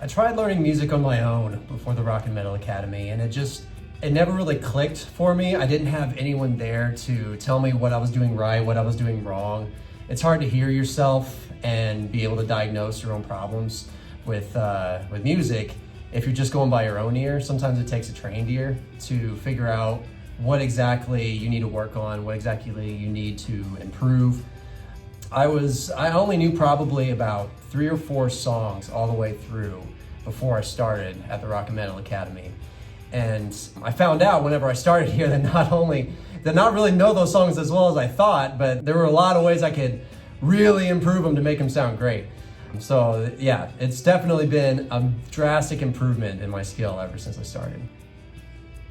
I tried learning music on my own before the Rock and Metal Academy, and it never really clicked for me. I didn't have anyone there to tell me what I was doing right, what I was doing wrong. It's hard to hear yourself and be able to diagnose your own problems with music if you're just going by your own ear. Sometimes it takes a trained ear to figure out what exactly you need to work on, what exactly you need to improve. I only knew probably about 3 or 4 songs all the way through before I started at the Rock and Metal Academy. And I found out whenever I started here that not really know those songs as well as I thought, but there were a lot of ways I could really improve them to make them sound great. So yeah, it's definitely been a drastic improvement in my skill ever since I started.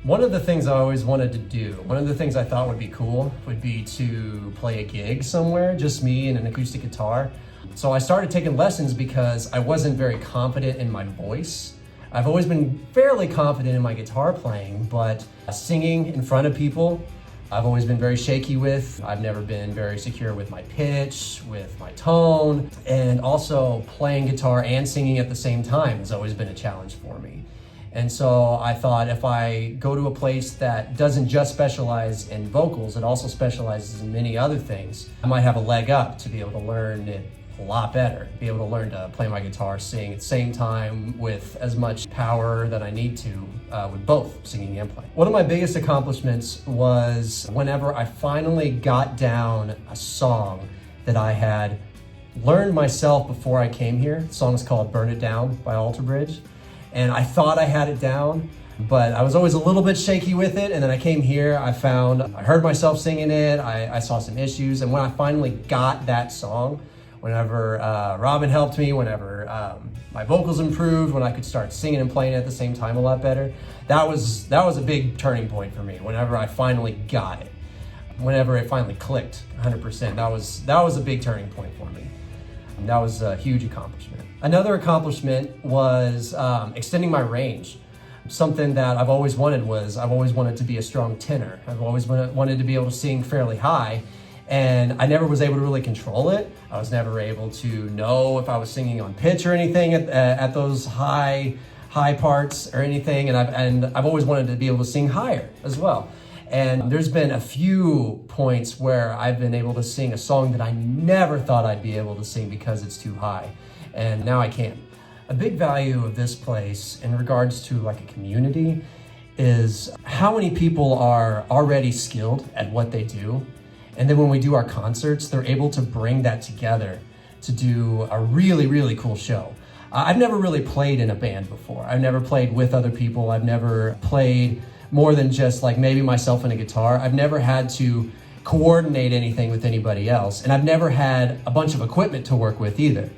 One of the things I always wanted to do, one of the things I thought would be cool would be to play a gig somewhere, just me and an acoustic guitar. So I started taking lessons because I wasn't very confident in my voice. I've always been fairly confident in my guitar playing, but singing in front of people, I've always been very shaky with. I've never been very secure with my pitch, with my tone, and also playing guitar and singing at the same time has always been a challenge for me. And so I thought if I go to a place that doesn't just specialize in vocals, it also specializes in many other things, I might have a leg up to be able to learn it a lot better, be able to learn to play my guitar, sing at the same time with as much power that I need to with both singing and playing. One of my biggest accomplishments was whenever I finally got down a song that I had learned myself before I came here. The song is called Burn It Down by Alter Bridge. And I thought I had it down, but I was always a little bit shaky with it. And then I came here, I heard myself singing it, I saw some issues. And when I finally got that song, whenever Robin helped me, whenever my vocals improved, when I could start singing and playing at the same time a lot better, that was a big turning point for me. Whenever I finally got it, whenever it finally clicked 100%, that was a big turning point for me. And that was a huge accomplishment. Another accomplishment was extending my range. Something that I've always wanted to be a strong tenor. I've always wanted to be able to sing fairly high, and I never was able to really control it. I was never able to know if I was singing on pitch or anything at those high parts or anything, and I've always wanted to be able to sing higher as well. And there's been a few points where I've been able to sing a song that I never thought I'd be able to sing because it's too high, and now I can. A big value of this place in regards to like a community is how many people are already skilled at what they do. And then when we do our concerts, they're able to bring that together to do a really, really cool show. I've never really played in a band before. I've never played with other people. I've never played more than just like maybe myself and a guitar. I've never had to coordinate anything with anybody else. And I've never had a bunch of equipment to work with either.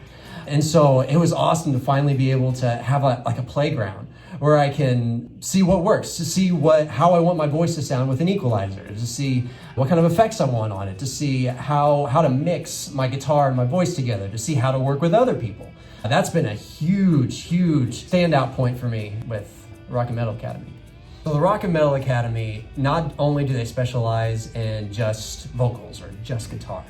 And so it was awesome to finally be able to have a playground where I can see what works, to see how I want my voice to sound with an equalizer, to see what kind of effects I want on it, to see how to mix my guitar and my voice together, to see how to work with other people. That's been a huge, huge standout point for me with Rock and Metal Academy. So the Rock and Metal Academy, not only do they specialize in just vocals or just guitar,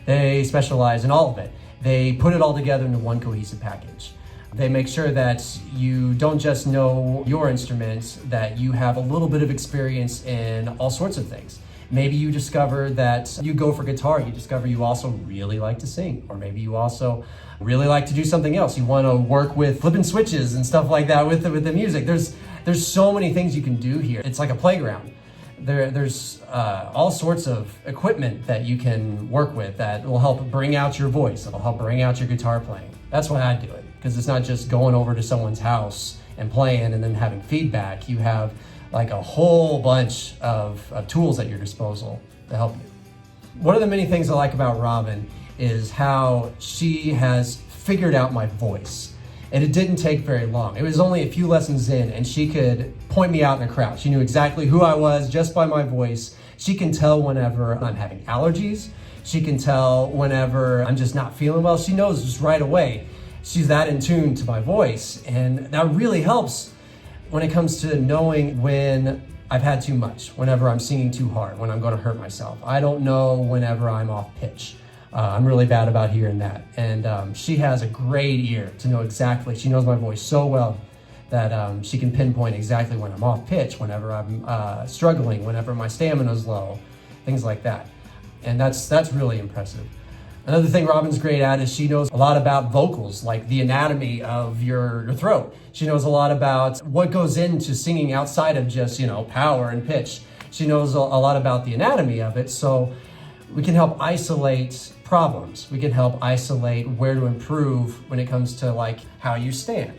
they specialize in all of it. They put it all together into one cohesive package. They make sure that you don't just know your instruments, that you have a little bit of experience in all sorts of things. Maybe you discover that you go for guitar, you discover you also really like to sing, or maybe you also really like to do something else. You want to work with flipping switches and stuff like that with the music. There's so many things you can do here. It's like a playground. There's all sorts of equipment that you can work with that will help bring out your voice. It'll help bring out your guitar playing. That's why I do it, because it's not just going over to someone's house and playing and then having feedback. You have like a whole bunch of tools at your disposal to help you. One of the many things I like about Robin is how she has figured out my voice. And it didn't take very long. It was only a few lessons in, and she could point me out in a crowd. She knew exactly who I was just by my voice. She can tell whenever I'm having allergies. She can tell whenever I'm just not feeling well. She knows just right away. She's that in tune to my voice. And that really helps when it comes to knowing when I've had too much, whenever I'm singing too hard, when I'm going to hurt myself. I don't know whenever I'm off pitch. I'm really bad about hearing that. And she has a great ear to know exactly, she knows my voice so well that she can pinpoint exactly when I'm off pitch, whenever I'm struggling, whenever my stamina's low, things like that. And that's really impressive. Another thing Robin's great at is she knows a lot about vocals, like the anatomy of your throat. She knows a lot about what goes into singing outside of just, power and pitch. She knows a lot about the anatomy of it, so we can help isolate problems. We can help isolate where to improve when it comes to like how you stand,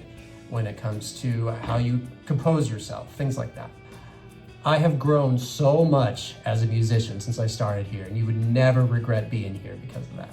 when it comes to how you compose yourself, things like that. I have grown so much as a musician since I started here, and you would never regret being here because of that.